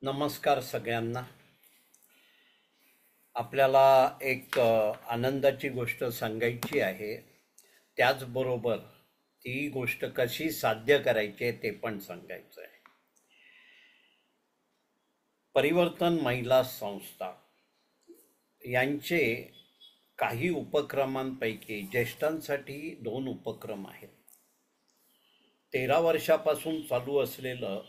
नमस्कार सगळ्यांना. आपल्याला एक आनंदाची गोष्ट सांगायची आहे. त्याचबरोबर ती गोष्ट कशी साध्य करायची आहे ते पण सांगायचं आहे. परिवर्तन महिला संस्था यांचे काही उपक्रमांपैकी ज्येष्ठांसाठी 2 उपक्रम आहेत. 13 वर्षापासून चालू असलेलं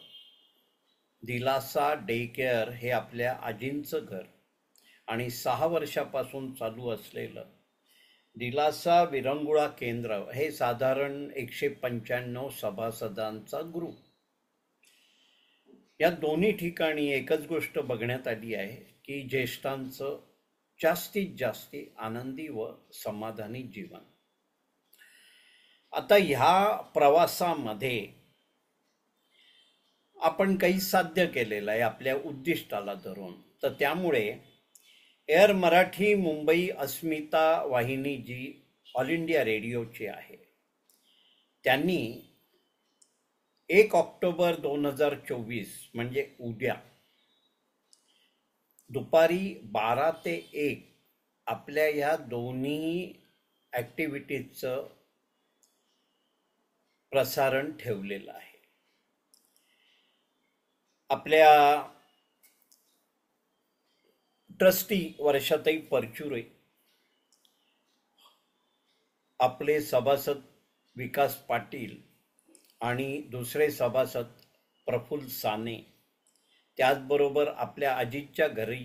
दिलासा डे केअर हे आपल्या आजींचं घर आणि 6 वर्षापासून चालू असलेलं दिलासा विरंगुळा केंद्र हे साधारण 195 सभासदांचा ग्रुप. या दोन्ही ठिकाणी एकच गोष्ट बघण्यात आली आहे की ज्येष्ठांचं जास्तीत जास्त आनंदी व समाधानी जीवन. आता ह्या प्रवासामध्ये आपण काही साध्य केलेलं आहे आपल्या उद्दिष्टाला धरून. तर त्यामुळे एअर मराठी मुंबई अस्मिता वाहिनी जी ऑल इंडिया रेडिओची आहे, त्यांनी 1 ऑक्टोबर 2024 म्हणजे उद्या दुपारी 12 ते 1 आपल्या ह्या दोन्ही ॲक्टिव्हिटीजचं प्रसारण ठेवलेलं आहे. आपल्या ट्रस्टी वर्षाताई परचुरे, आपले सभासद विकास पाटील आणि दुसरे सभासद प्रफुल्ल साने, त्याचबरोबर आपल्या अजितच्या घरी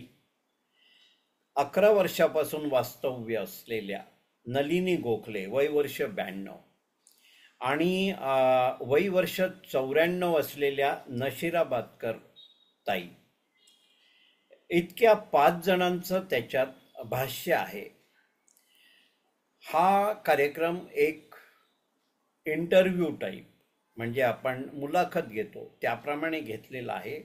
11 वर्षापासून वास्तव्य असलेल्या नलिनी गोखले, वय वर्ष 92, आणि वय वर्ष 94 असलेल्या नशिरा बातकर ताई, इतक्या 5 जणांचं त्याच्यात भाष्य आहे. हा कार्यक्रम एक इंटरव्ह्यू टाईप, म्हणजे आपण मुलाखत घेतो त्याप्रमाणे घेतलेला आहे.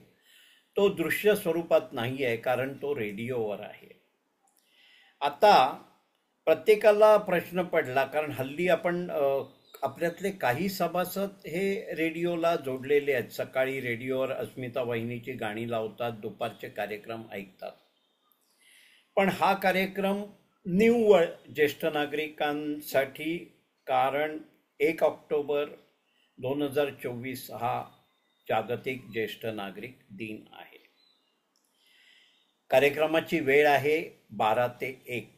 तो दृश्य स्वरूपात नाही आहे कारण तो रेडिओवर आहे. आता प्रत्येकाला प्रश्न पडला, कारण हल्ली आपण आपल्यातले काही सभासद हे रेडिओला जोडलेले आहेत. सकाळी रेडिओवर अस्मिता वाहिनीची गाणी लावतात, दुपारचे कार्यक्रम ऐकतात. पण हा कार्यक्रम निव्वळ ज्येष्ठ नागरिकांसाठी, कारण 1 ऑक्टोबर 2024 हा जागतिक ज्येष्ठ नागरिक दिन आहे. कार्यक्रमाची वेळ आहे 12 ते 1.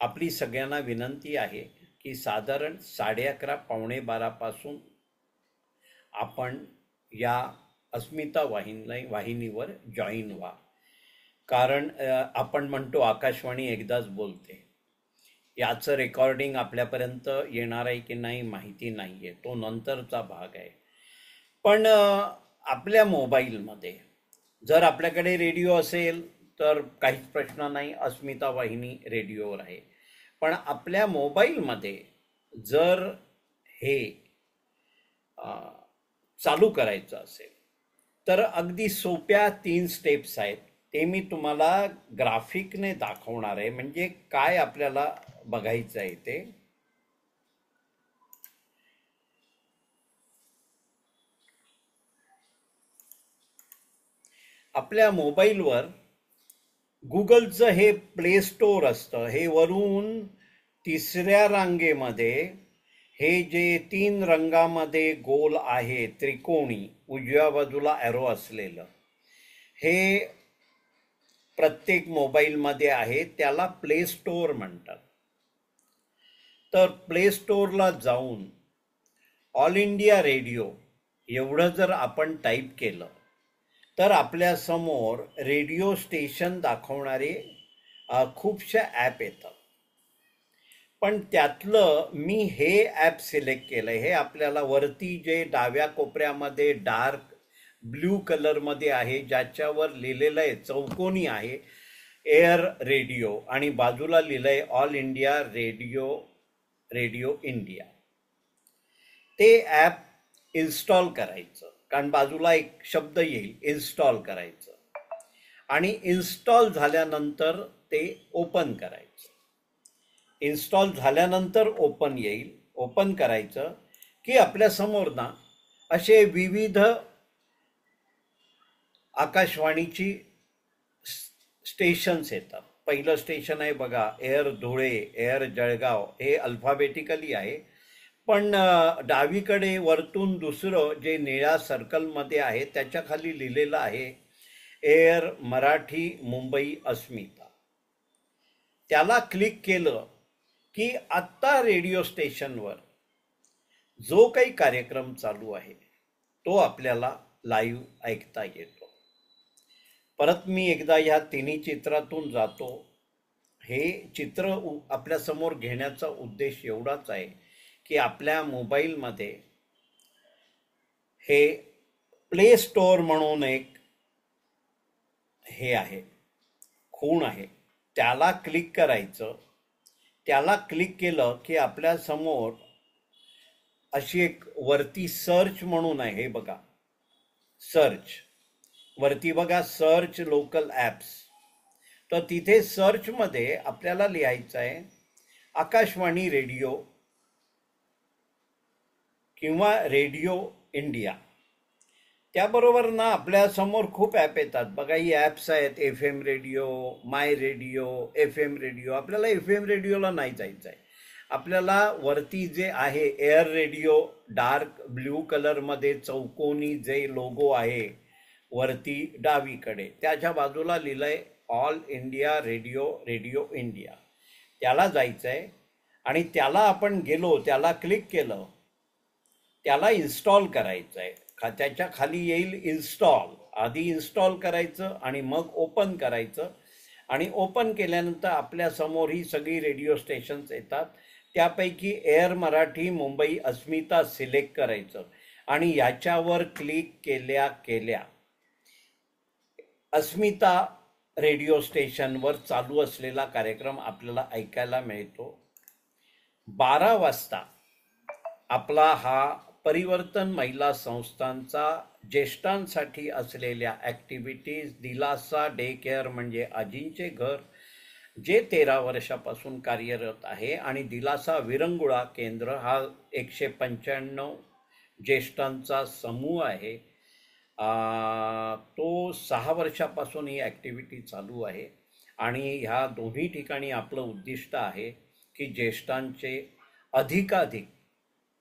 आपली सगळ्यांना विनंती आहे की साधारण 11:30 पावणे 12 पासून आपण या अस्मिता वाहिनीवर जॉईन व्हा. कारण आपण म्हणतो आकाशवाणी एकदाच बोलते, याचं रेकॉर्डिंग आपल्यापर्यंत येणार आहे की नाही माहिती नाही आहे, तो नंतरचा भाग आहे. पण आपल्या मोबाईलमध्ये जर आपल्याकडे रेडिओ असेल तर काहीच प्रश्न नाही, अस्मिता वाहिनी रेडिओवर आहे. पण आपल्या मोबाईलमध्ये जर हे चालू करायचं असेल तर अगदी सोप्या 3 स्टेप्स आहेत. ते मी तुम्हाला ग्राफिकने दाखवणार आहे, म्हणजे काय आपल्याला बघायचं आहे ते. आपल्या मोबाईलवर गुगलचं हे प्ले स्टोअर असतं. हे वरून 3ऱ्या रांगेमध्ये हे जे 3 रंगामध्ये गोल आहे त्रिकोणी, उजव्या बाजूला ॲरो असलेलं, हे प्रत्येक मोबाईलमध्ये आहे. त्याला प्ले स्टोअर म्हणतात. तर प्ले स्टोअरला जाऊन ऑल इंडिया रेडिओ एवढं जर आपण टाईप केलं तर आपल्या समोर रेडिओ स्टेशन दाखवणारे खूपशा ॲप येतात. पण त्यातलं मी हे ॲप सिलेक्ट केलं. हे आपल्याला वरती जे डाव्या कोपऱ्यामध्ये डार्क ब्ल्यू कलरमध्ये आहे, ज्याच्यावर लिहिलेलं आहे, चौकोनी आहे, एअर रेडिओ, आणि बाजूला लिहिलं आहे ऑल इंडिया रेडिओ इंडिया. ते ॲप इन्स्टॉल करायचं, कारण बाजूला एक शब्द येईल इन्स्टॉल करायचं, आणि इन्स्टॉल झाल्यानंतर ते ओपन करायचं. इन्स्टॉल झाल्यानंतर ओपन येईल. ओपन करायचं की आपल्यासमोर ना असे विविध आकाशवाणीची स्टेशन्स येतात. पहिलं स्टेशन आहे बघा एअर धुळे, एअर जळगाव, हे अल्फाबेटिकली आहे. पण डावीकडे वरतून दुसरं जे निळ्या सर्कलमध्ये आहे त्याच्या खाली लिहिलेलं आहे एअर मराठी मुंबई अस्मिता. त्याला क्लिक केलं की आत्ता रेडिओ स्टेशनवर जो काही कार्यक्रम चालू आहे तो आपल्याला लाईव्ह ऐकता येतो. परत मी एकदा ह्या तिन्ही चित्रातून जातो. हे चित्र आपल्यासमोर घेण्याचा उद्देश एवढाच आहे की आपल्या मोबाईलमध्ये हे प्ले स्टोअर म्हणून एक हे आहे, खूण आहे, त्याला क्लिक करायचं. त्याला क्लिक केलं की आपल्यासमोर अशी एक वरती सर्च म्हणून आहे, हे बघा सर्च, वरती बघा सर्च लोकल ॲप्स. तर तिथे सर्चमध्ये आपल्याला लिहायचं आहे आकाशवाणी रेडिओ किंवा रेडिओ इंडिया. त्याबरोबर ना आपल्यासमोर खूप ॲप येतात बघा. ही ॲप्स आहेत एफ एम रेडिओ, माय रेडिओ, एफ एम रेडिओ. आपल्याला एफ एम रेडिओला नाही जायचं आहे. आपल्याला वरती जे आहे एअर रेडिओ, डार्क ब्ल्यू कलरमध्ये चौकोनी जे लोगो आहे वरती डावीकडे, त्याच्या बाजूला लिहिलं आहे all India radio, radio India. त्याला जायचं आहे आणि त्याला आपण गेलो, त्याला क्लिक केलं, त्याला इन्स्टॉल करायचं आहे. त्याच्या खाली येईल इन्स्टॉल. आधी इन्स्टॉल करायचं आणि मग ओपन करायचं. आणि ओपन केल्यानंतर आपल्यासमोर ही सगळी रेडिओ स्टेशन्स येतात. त्यापैकी एअर मराठी मुंबई अस्मिता सिलेक्ट करायचं आणि याच्यावर क्लिक केल्या केल्या अस्मिता रेडिओ स्टेशनवर चालू असलेला कार्यक्रम आपल्याला ऐकायला मिळतो. 12 वाजता आपला हा परिवर्तन महिला संस्थांचा ज्येष्ठांसाठी असलेल्या ॲक्टिव्हिटीज दिलासा डे केअर म्हणजे आजींचे घर, जे 13 वर्षापासून कार्यरत आहे, आणि दिलासा विरंगुळा केंद्र हा 195 ज्येष्ठांचा समूह आहे. तो 6 वर्षापासून ही ॲक्टिव्हिटी चालू आहे. आणि ह्या दोन्ही ठिकाणी आपलं उद्दिष्ट आहे की ज्येष्ठांचे अधिकाधिक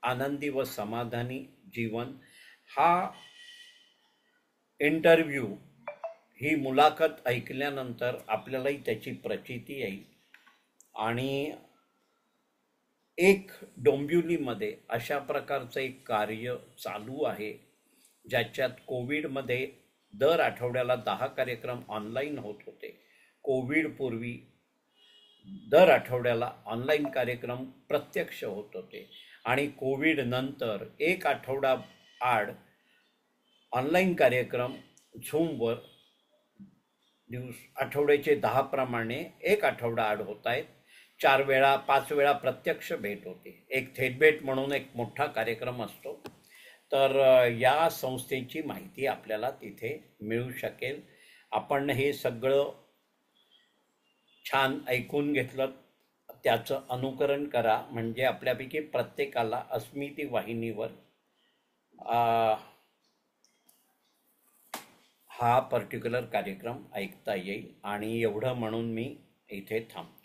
आनंदी व समाधानी जीवन. हा इंटरव्ह्यू, ही मुलाखत ऐकल्यानंतर आपल्यालाही त्याची प्रचिती येईल. आणि एक डोंबिवलीमध्ये अशा प्रकारचं एक कार्य चालू आहे ज्याच्यात कोविडमध्ये दर आठवड्याला 10 कार्यक्रम ऑनलाईन होत होते. कोविडपूर्वी दर आठवड्याला ऑनलाईन कार्यक्रम प्रत्यक्ष होत होते आणि कोविड नंतर एक आठवडा आड ऑनलाईन कार्यक्रम झूमवर आठवड्याचे 10 प्रमाणे एक आठवडा आड होत आहेत. 4 वेळा 5 वेळा प्रत्यक्ष भेट होते. एक थेट भेट म्हणून एक मोठा कार्यक्रम असतो. तर या संस्थेची माहिती आपल्याला तिथे मिळू शकेल. आपण हे सगळं छान ऐकून घेतलं, त्याचं अनुकरण करा म्हणजे आपल्यापैकी प्रत्येकाला अस्मिती वाहिनीवर हा पर्टिक्युलर कार्यक्रम ऐकता येईल. आणि एवढं म्हणून मी इथे थांबतो.